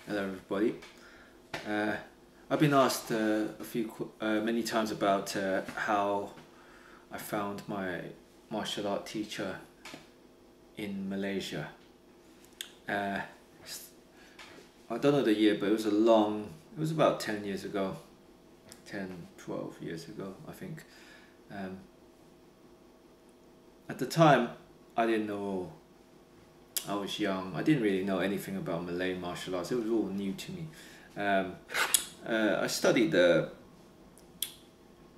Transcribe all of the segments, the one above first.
Hello, everybody. I've been asked many times about how I found my martial art teacher in Malaysia. Uh, I don't know the year, but it was about 10 years ago, 10, 12 years ago, I think. Um, at the time, I didn't know, I was young, I didn't really know anything about Malay martial arts, it was all new to me. Um, I studied the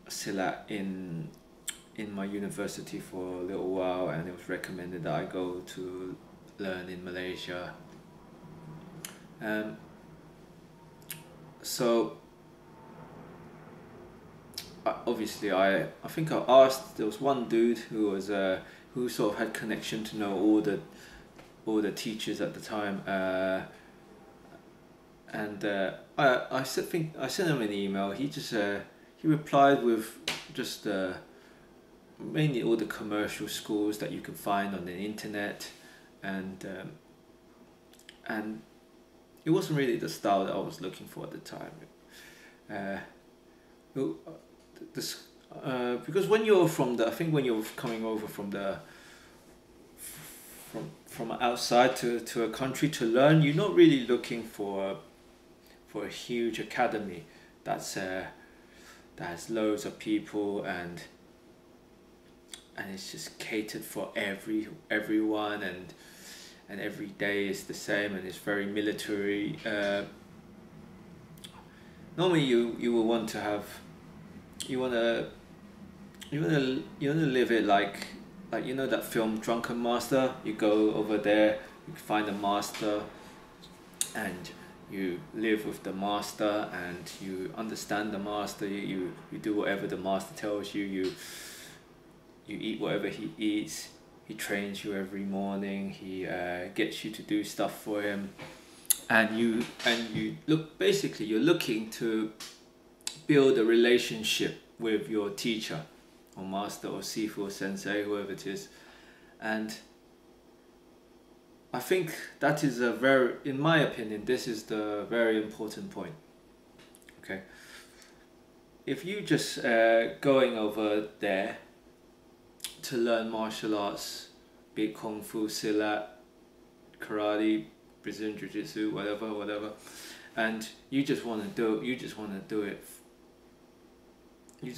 Silat in my university for a little while, and it was recommended that I go to learn in Malaysia. Um, so obviously, I think I asked. There was one dude who sort of had connection to know all the teachers at the time. And I sent him an email. He replied with just mainly all the commercial schools that you can find on the internet, and it wasn't really the style that I was looking for at the time. Uh, well, this Because when you're I think when you're coming over from outside to a country to learn, you're not really looking for a huge academy that has loads of people, and it's just catered for everyone, and every day is the same, and it's very military. Normally you will want to have you want to you want to live it like you know that film Drunken Master. You go over there, you find a master, and you live with the master, and you understand the master. You do whatever the master tells you. You eat whatever he eats. He trains you every morning. He gets you to do stuff for him, and you look, basically you're looking to build a relationship with your teacher or master or sifu or sensei, whoever it is. And I think that is in my opinion, this is the very important point. Okay, if you just going over there to learn martial arts, be it kung fu, silat, karate, Brazilian jiu-jitsu, whatever, and you just want to do it, you just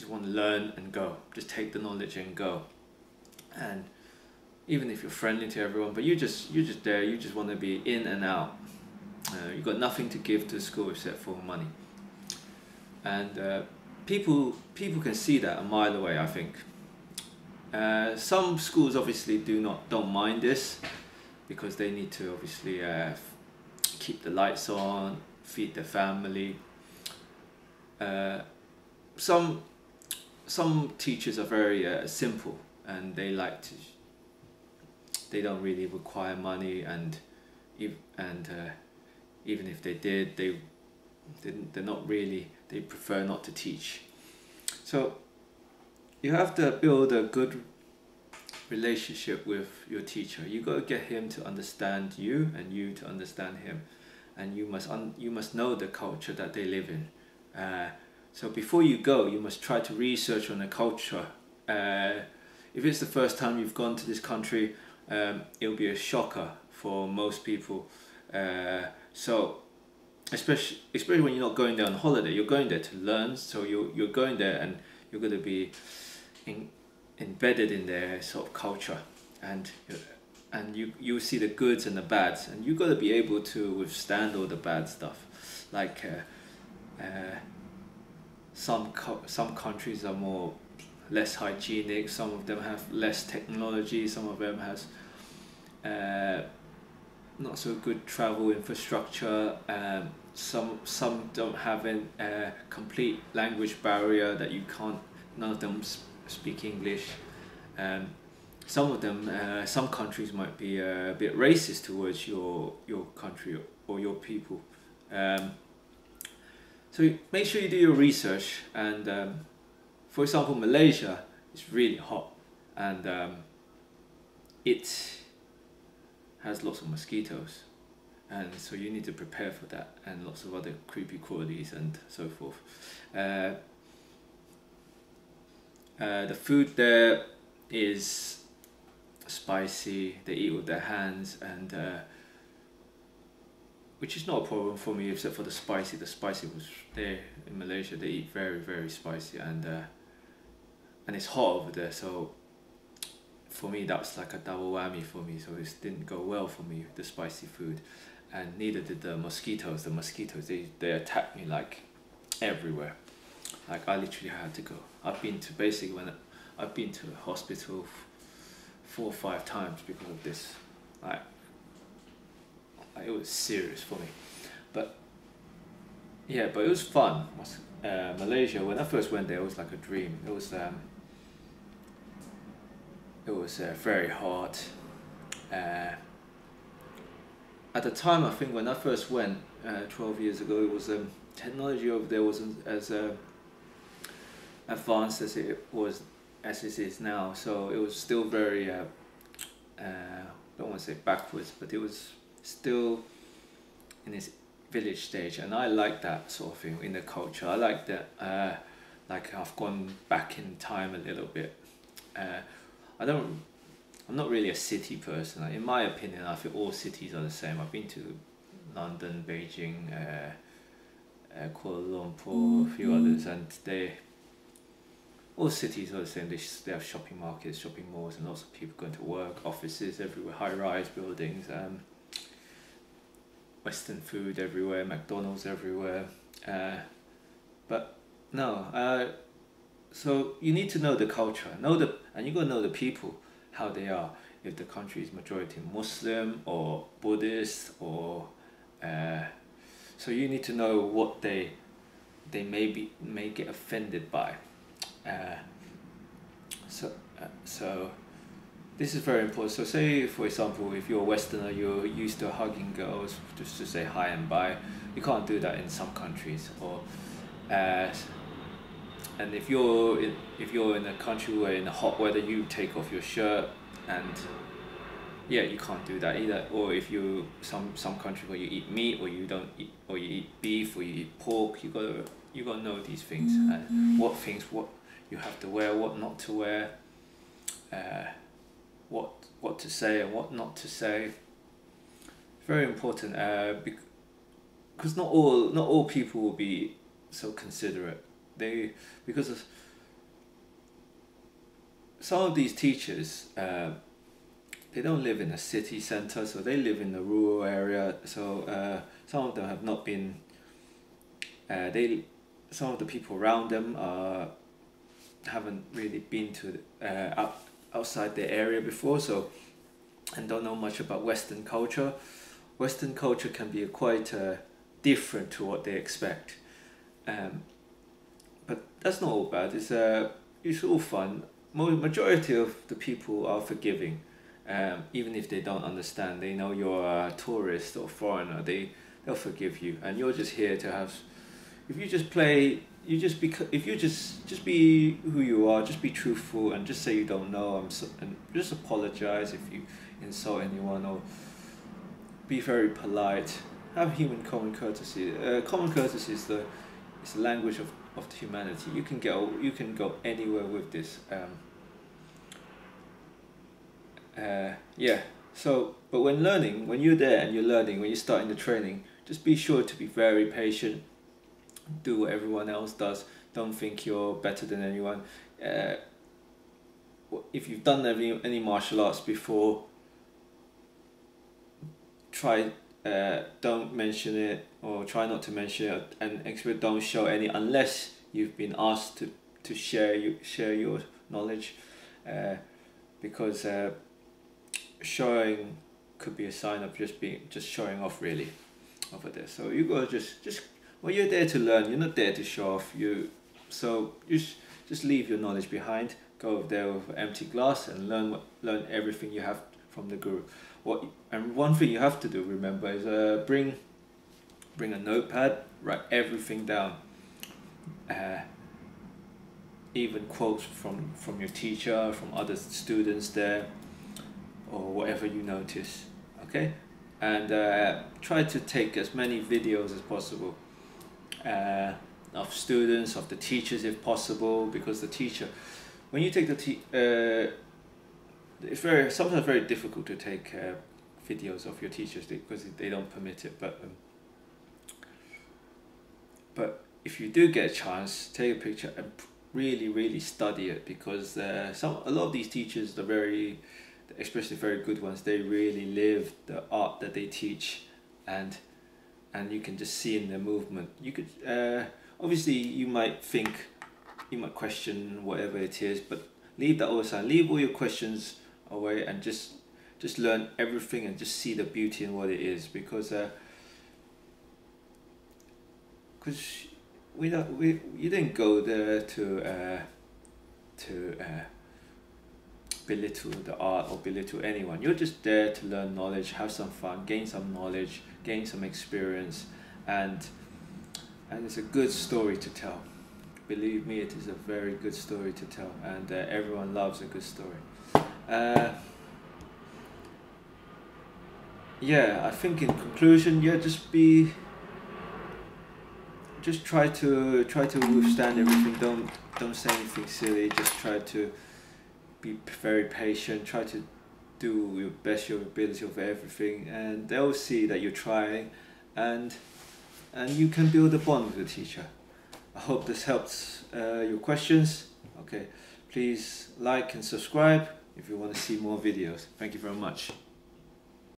want to learn and go, just take the knowledge and go. And even if you're friendly to everyone, but you're just there, you just want to be in and out. You've got nothing to give to school except for money, and people can see that a mile away, I think. Some schools obviously don't mind this, because they need to obviously keep the lights on, feed their family. Some teachers are very simple, and they don't really require money, and even if they did, they prefer not to teach. So you have to build a good relationship with your teacher. You got to get him to understand you, and you to understand him, and you must know the culture that they live in. So before you go, you must try to research on the culture. If it's the first time you've gone to this country, it'll be a shocker for most people. So especially when you're not going there on holiday, you're going there to learn. So you're going there, and you're going to be embedded in their sort of culture, and you see the goods and the bads, and you got to be able to withstand all the bad stuff. Like some countries are less hygienic, some of them have less technology, some of them has not so good travel infrastructure. Some don't have a complete language barrier that none of them speak English. Some of them, some countries might be a bit racist towards your country or your people. So make sure you do your research. And for example, Malaysia is really hot, and it has lots of mosquitoes. and so you need to prepare for that, and lots of other creepy crawlies and so forth. The food there is spicy. They eat with their hands, and which is not a problem for me, except for the spicy. The spicy was there in Malaysia. They eat very, very spicy, and it's hot over there. So for me, that's like a double whammy for me. So it didn't go well for me, the spicy food, and neither did the mosquitoes. The mosquitoes, they attacked me like everywhere. Like I literally had to go. I've been to I've been to a hospital 4 or 5 times because of this. Like it was serious for me, but yeah, but it was fun. Malaysia, when I first went there, it was like a dream. It was very hot. At the time, I think when I first went 12 years ago, it was technology over there wasn't as advanced as it is now. So it was still very I don't want to say backwards, but it was still in its village stage, and I like that sort of thing in the culture. I like that. Like I've gone back in time a little bit. I'm not really a city person. In my opinion, I feel all cities are the same. I've been to London, Beijing, Kuala Lumpur, a few others, and all cities are the same. They have shopping markets, shopping malls, and lots of people going to work, offices everywhere, high-rise buildings, Western food everywhere, McDonald's everywhere. But no, so you need to know the culture, and you got to know the people, how they are. If the country is majority Muslim or Buddhist, or so you need to know what they may get offended by. So this is very important. So say, for example, if you're a Westerner, you're used to hugging girls just to say hi and bye. You can't do that in some countries. Or and if you're in a country where in the hot weather you take off your shirt, and yeah, you can't do that either. Or if you some country where you eat meat, or you don't eat, or you eat beef, or you eat pork, you gotta know these things, and what you have to wear, what not to wear, what to say and what not to say. Very important, because not all people will be so considerate. Because of some of these teachers, they don't live in a city center, so they live in the rural area. So some of them have not been. Some of the people around them haven't really been to outside their area before, so, and don't know much about Western culture. Western culture can be quite different to what they expect, but that's not all bad. It's all fun. Majority of the people are forgiving, even if they don't understand. They know you're a tourist or foreigner. They'll forgive you, and you're just here to have. If you just play, if you just be who you are, just be truthful, and just say you don't know. And just apologize if you insult anyone, or be very polite. Have common courtesy. Common courtesy is the language of humanity. You can go anywhere with this. Yeah. So, but when you're there and you're learning, when you're starting the training, just be sure to be very patient. Do what everyone else does. Don't think you're better than anyone. If you've done any martial arts before, don't mention it, or try not to mention it, and don't show any unless you've been asked to share your knowledge, because showing could be a sign of just showing off really over there. So you gotta just well, you're there to learn. You're not there to show off. So you just leave your knowledge behind. Go over there with an empty glass and learn everything you have from the guru. And one thing you have to do, remember, is bring a notepad. Write everything down. Even quotes from your teacher, from other students there, or whatever you notice. Okay. and try to take as many videos as possible of students, of the teachers if possible, because the teacher, when you take it's sometimes very difficult to take videos of your teachers because they don't permit it, but if you do get a chance, take a picture and really study it, because a lot of these teachers, especially very good ones, they really live the art that they teach, and you can just see in their movement. You could obviously you might question whatever it is, but leave that all aside. Leave all your questions away and just learn everything and just see the beauty in what it is, because you didn't go there to belittle the art or belittle anyone. You're just there to learn knowledge, have some fun, gain some knowledge, gain some experience, and it's a good story to tell. Believe me, it is a very good story to tell, and everyone loves a good story. Yeah, I think in conclusion, yeah, just try to withstand everything. Don't say anything silly. Just try to be very patient. Try to do your best, your ability of everything, and they'll see that you're trying, and you can build a bond with the teacher. I hope this helps your questions. Okay, please like and subscribe if you want to see more videos. Thank you very much.